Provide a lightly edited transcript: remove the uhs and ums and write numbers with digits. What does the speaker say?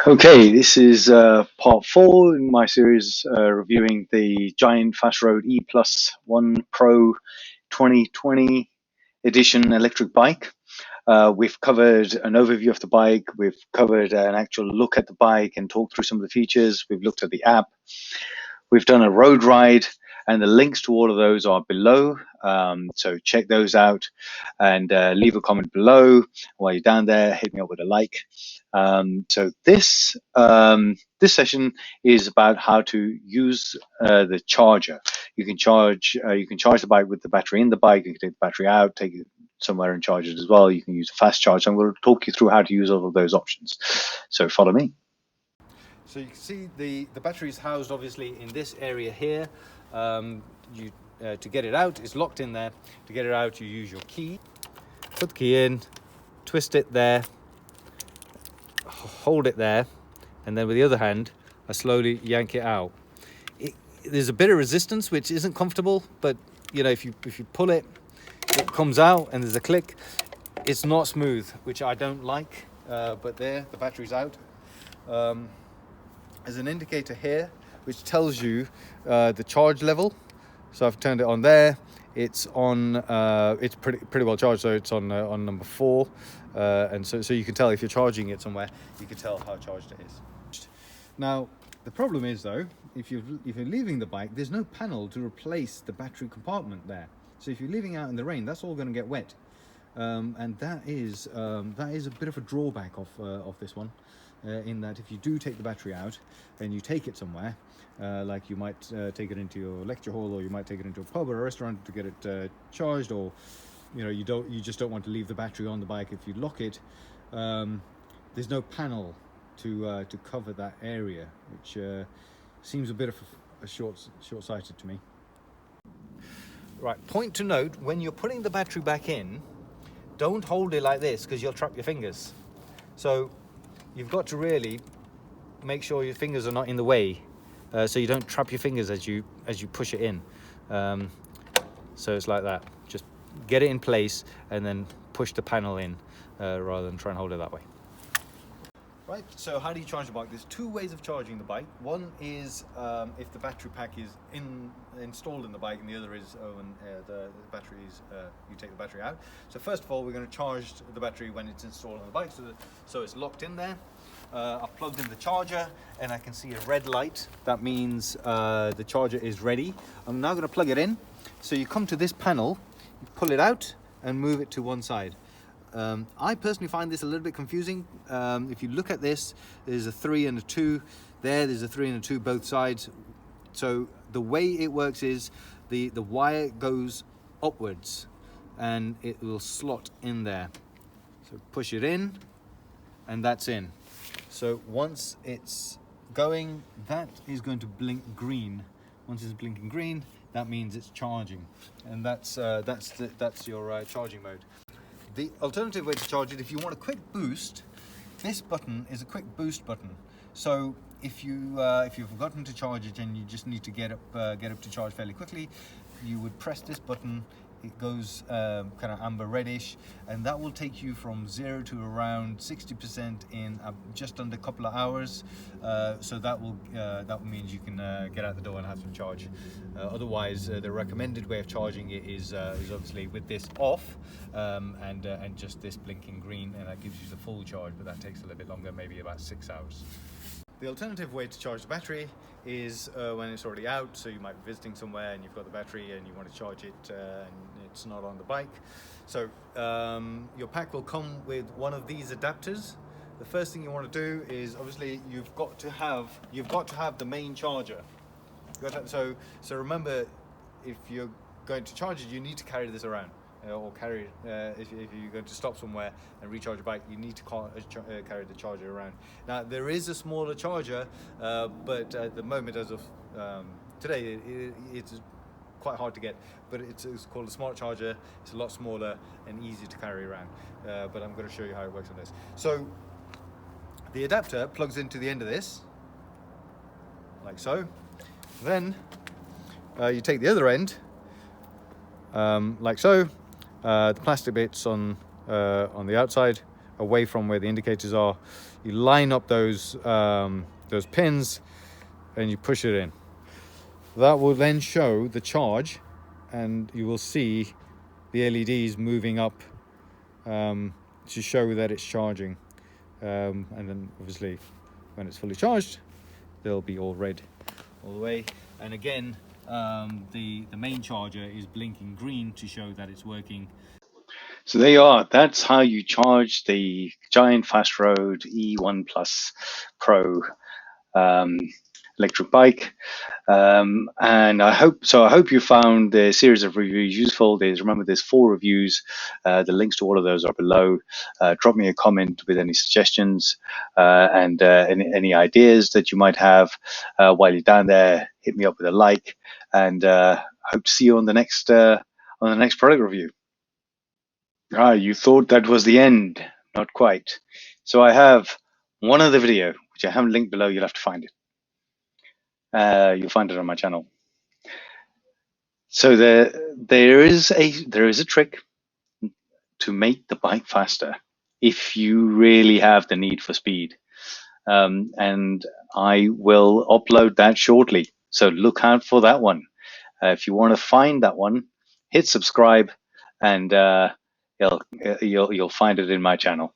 Okay, this is part 4 in my series reviewing the giant Fastroad E Plus 1 Pro 2020 edition electric bike. We've covered an overview of the bike, we've covered an actual look at the bike and talked through some of the features, we've looked at the app, we've done a road ride, and the links to all of those are below. So check those out and leave a comment below. While you're down there, hit me up with a like. So this session is about how to use the charger. You can charge the bike with the battery in the bike. You can take the battery out, take it somewhere and charge it as well. You can use a fast charge. I'm going to talk you through how to use all of those options. So follow me. So you can see the battery is housed obviously in this area here. To get it out, it's locked in there. To get it out, you use your key. Put the key in, twist it there, hold it there, and then with the other hand, I slowly yank it out. There's a bit of resistance, which isn't comfortable, but you know, if you pull it, it comes out and there's a click. It's not smooth, which I don't like, but there, the battery's out. There's an indicator here which tells you the charge level. So I've turned it on there. It's on. It's pretty well charged, so it's on number 4, and so you can tell if you're charging it somewhere. You can tell how charged it is. Now the problem is though, if you're leaving the bike, there's no panel to replace the battery compartment there. So if you're leaving out in the rain, that's all going to get wet, and that is a bit of a drawback of this one. In that if you do take the battery out and you take it somewhere, like you might take it into your lecture hall, or you might take it into a pub or a restaurant to get it charged, or you know, you just don't want to leave the battery on the bike. If you lock it, there's no panel to cover that area, which seems a bit of a short-sighted to me. Right, point to note, when you're putting the battery back in, don't hold it like this because you'll trap your fingers. So you've got to really make sure your fingers are not in the way, so you don't trap your fingers as you push it in. So it's like that. Just get it in place and then push the panel in, rather than try and hold it that way. Right, so how do you charge the bike? There's 2 ways of charging the bike. One is if the battery pack is installed in the bike, and the other is when the battery is, you take the battery out. So first of all, we're going to charge the battery when it's installed on the bike, so it's locked in there. I've plugged in the charger and I can see a red light. That means the charger is ready. I'm now going to plug it in. So you come to this panel, you pull it out and move it to one side. I personally find this a little bit confusing. If you look at this, there's a 3 and a 2. There's a 3 and a 2 both sides. So the way it works is the wire goes upwards and it will slot in there. So push it in and that's in. So once it's going, that is going to blink green. Once it's blinking green, that means it's charging, and that's your charging mode. The alternative way to charge it, if you want a quick boost, this button is a quick boost button. So if you've forgotten to charge it and you just need to get up to charge fairly quickly, you would press this button. It goes kind of amber reddish, and that will take you from 0 to around 60% in just under a couple of hours. So that means you can get out the door and have some charge. Otherwise, the recommended way of charging it is obviously with this off and just this blinking green, and that gives you the full charge, but that takes a little bit longer, maybe about 6 hours. The alternative way to charge the battery is when it's already out, so you might be visiting somewhere and you've got the battery and you want to charge it and it's not on the bike. So your pack will come with one of these adapters. The first thing you want to do is obviously you've got to have the main charger. So remember, if you're going to charge it, you need to carry this around. Or carry it, if you're going to stop somewhere and recharge your bike, you need to carry the charger around. Now there is a smaller charger, but at the moment, as of today, it's quite hard to get, but it's called a smart charger. It's a lot smaller and easy to carry around, but I'm going to show you how it works on this. So the adapter plugs into the end of this like so. Then you take the other end like so. The plastic bits on the outside, away from where the indicators are. You line up those pins and you push it in. That will then show the charge, and you will see the LEDs moving up to show that it's charging. And then obviously when it's fully charged, they'll be all red all the way. And again, the main charger is blinking green to show that it's working. So there you are. That's how you charge the giant Fastroad E1 Plus Pro electric bike. And I hope you found the series of reviews useful. Remember, there's 4 reviews. The links to all of those are below. Drop me a comment with any suggestions and any ideas that you might have while you're down there. Hit me up with a like, and hope to see you on the next product review. You thought that was the end. Not quite. So I have one other video, which I haven't linked below. You'll have to find it. You'll find it on my channel. So there is a trick to make the bike faster if you really have the need for speed. And I will upload that shortly. So look out for that one. If you want to find that one, hit subscribe, and you'll find it in my channel.